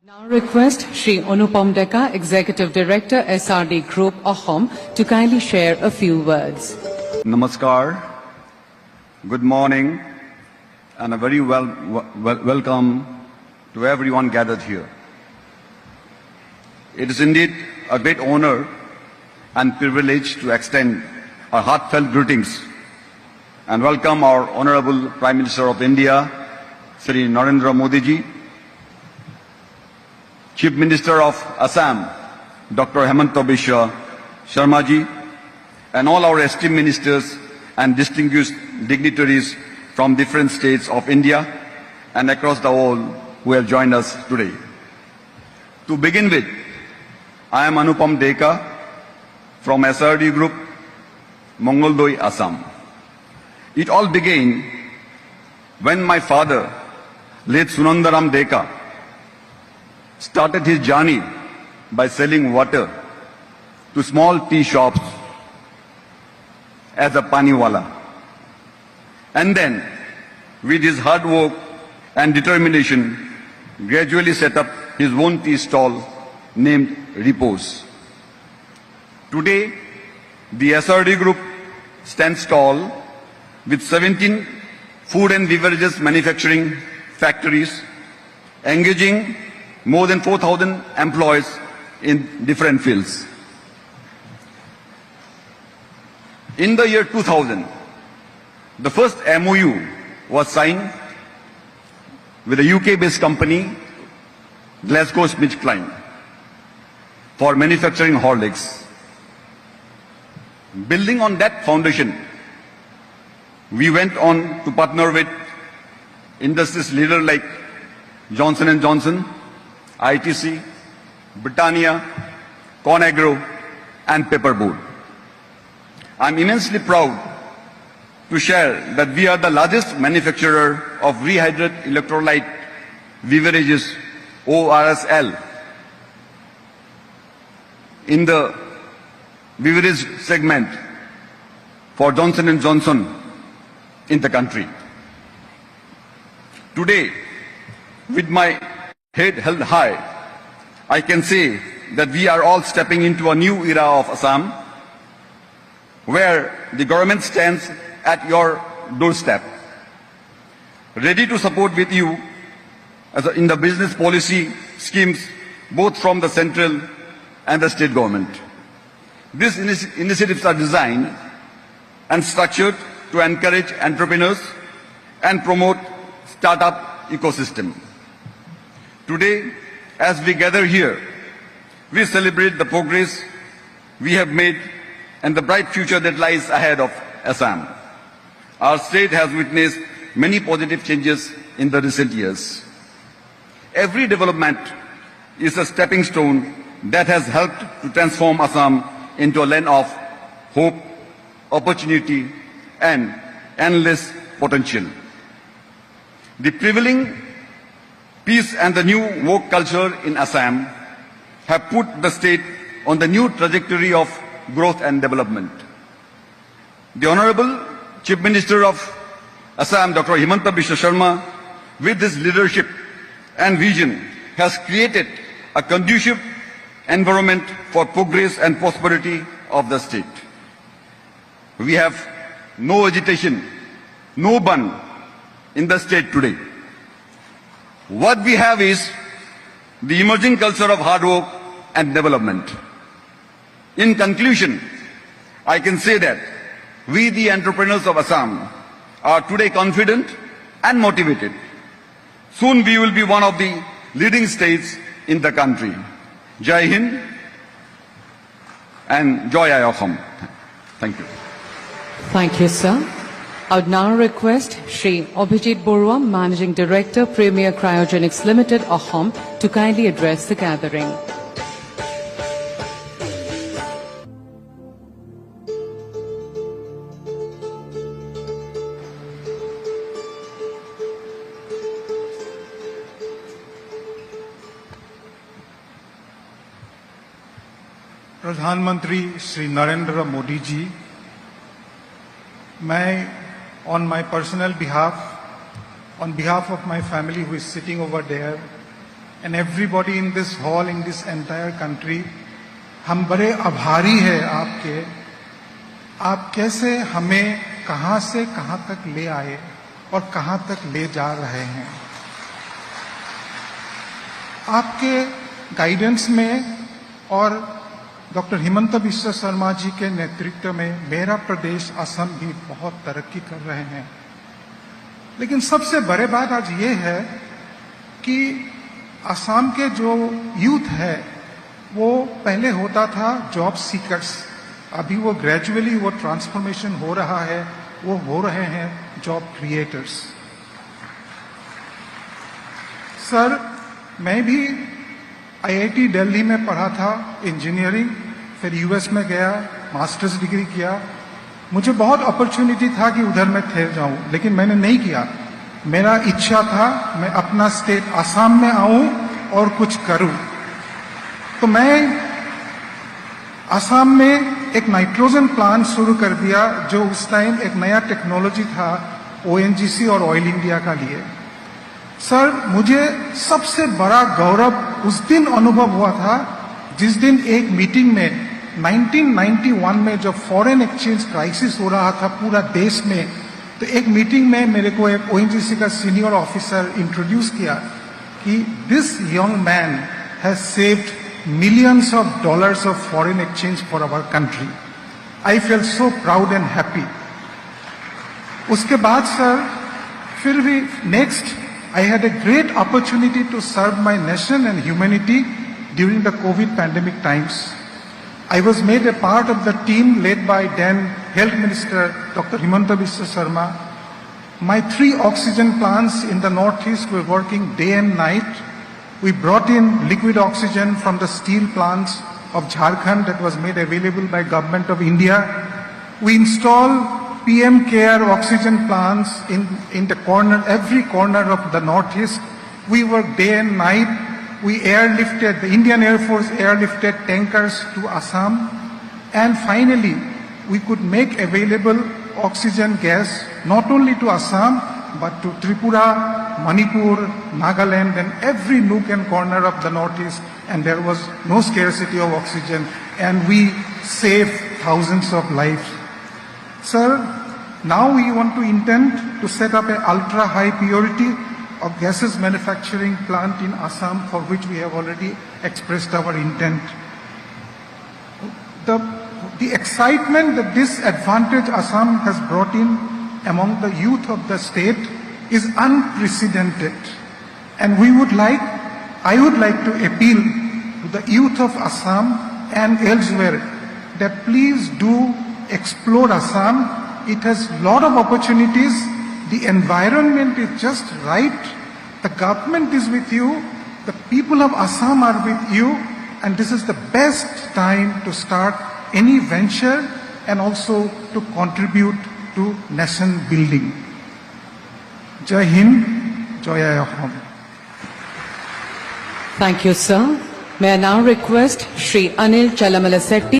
Now request Shri Anupam Deka, Executive Director, SRD Group, Ahom, to kindly share a few words. Namaskar, good morning, and a very welcome to everyone gathered here. It is indeed a great honor and privilege to extend our heartfelt greetings and welcome our Honorable Prime Minister of India, Shri Narendra Modi ji, Chief Minister of Assam, Dr. Hemanta Biswa Sharma ji, and all our esteemed ministers and distinguished dignitaries from different states of India and across the world who have joined us today. To begin with, I am Anupam Deka from SRD Group, Mongoldoi, Assam. It all began when my father, late Sunandaram Deka, started his journey by selling water to small tea shops as a paniwala. And then, with his hard work and determination, gradually set up his own tea stall named Repose. Today, the SRD Group stands tall with 17 food and beverages manufacturing factories, engaging more than 4,000 employees in different fields. In the year 2000, the first MOU was signed with a UK-based company, GlaxoSmithKline, for manufacturing Horlicks. Building on that foundation, we went on to partner with industries leaders like Johnson & Johnson, ITC, Britannia, Conagro, and Paperboard. I'm immensely proud to share that we are the largest manufacturer of rehydrated electrolyte beverages, ORSL, in the beverage segment for Johnson & Johnson in the country. Today, with my head held high, I can say that we are all stepping into a new era of Assam, where the government stands at your doorstep, ready to support with you in the business policy schemes, both from the central and the state government. These initiatives are designed and structured to encourage entrepreneurs and promote startup ecosystem. Today, as we gather here, we celebrate the progress we have made and the bright future that lies ahead of Assam. Our state has witnessed many positive changes in the recent years. Every development is a stepping stone that has helped to transform Assam into a land of hope, opportunity, and endless potential. The prevailing peace and the new work culture in Assam have put the state on the new trajectory of growth and development. The Honorable Chief Minister of Assam, Dr. Hemanta Biswa Sharma, with his leadership and vision, has created a conducive environment for progress and prosperity of the state. We have no agitation, no bun in the state today. What we have is the emerging culture of hard work and development. In conclusion, I can say that we, the entrepreneurs of Assam, are today confident and motivated. Soon we will be one of the leading states in the country. Jai Hind and Joy Ahom. Thank you. Thank you, sir. I would now request Shri Abhijit Borua, Managing Director, Premier Cryogenics Limited, Ahom, to kindly address the gathering. प्रधानमंत्री श्री नरेंद्र मोदी जी, मैं on my personal behalf, on behalf of my family who is sitting over there, and everybody in this hall, in this entire country, हम बड़े आभारी हैं आपके। आप कैसे हमें कहां से कहां तक ले आए और कहां तक ले जा रहे हैं। आपके गाइडेंस में और डॉक्टर हिमंत बिश्व शर्मा जी के नेतृत्व में मेरा प्रदेश असम भी बहुत तरक्की कर रहे हैं। लेकिन सबसे बड़े बात आज ये है कि असम के जो यूथ है वो पहले होता था जॉब सीकर्स, अभी वो ग्रेजुअली वो ट्रांसफॉर्मेशन हो रहा है, वो हो रहे हैं जॉब क्रिएटर्स। सर, मैं भी आईआईटी दिल्ली में पढ़ा था इंजीनियरिंग, फिर यूएस में गया, मास्टर्स डिग्री किया। मुझे बहुत अपॉर्चुनिटी था कि उधर मैं ठहर जाऊं, लेकिन मैंने नहीं किया। मेरा इच्छा था मैं अपना स्टेट असम में आऊं और कुछ करूं। तो मैं असम में एक नाइट्रोजन प्लांट शुरू कर दिया, जो उस टाइम एक नया टेक्नोलॉजी था ओएनजीसी और ऑयल इंडिया का लिए। सर, मुझे सबसे बड़ा गौरव उस दिन अनुभव हुआ था जिस दिन एक मीटिंग में 1991 में जब फॉरेन एक्सचेंज क्राइसिस हो रहा था पूरा देश में, तो एक मीटिंग में मेरे को एक ओएनजीसी का सीनियर ऑफिसर इंट्रोड्यूस किया कि this young man has saved millions of dollars of foreign exchange for our country. I fell so proud and happy. उसके बाद सर फिर भी next I had a great opportunity to serve my nation and humanity during the COVID pandemic times. I was made a part of the team led by then Health Minister Dr. Himanta Biswa Sharma. My 3 oxygen plants in the Northeast were working day and night. We brought in liquid oxygen from the steel plants of Jharkhand that was made available by Government of India. We installed PM Care oxygen plants in the corner, every corner of the Northeast. We worked day and night. We airlifted, the Indian Air Force airlifted tankers to Assam. And finally, we could make available oxygen gas not only to Assam, but to Tripura, Manipur, Nagaland, and every nook and corner of the Northeast. And there was no scarcity of oxygen. And we saved thousands of lives. Sir, now we want to intend to set up an ultra-high purity of gases manufacturing plant in Assam, for which we have already expressed our intent. The excitement that this advantage Assam has brought in among the youth of the state is unprecedented. And I would like to appeal to the youth of Assam and elsewhere that please do explore Assam. It has a lot of opportunities. The environment is just right. The government is with you. The people of Assam are with you. And this is the best time to start any venture and also to contribute to nation building. Jai Hind, Jai Ahom. Thank you, sir. May I now request Shri Anil Chalamala Setti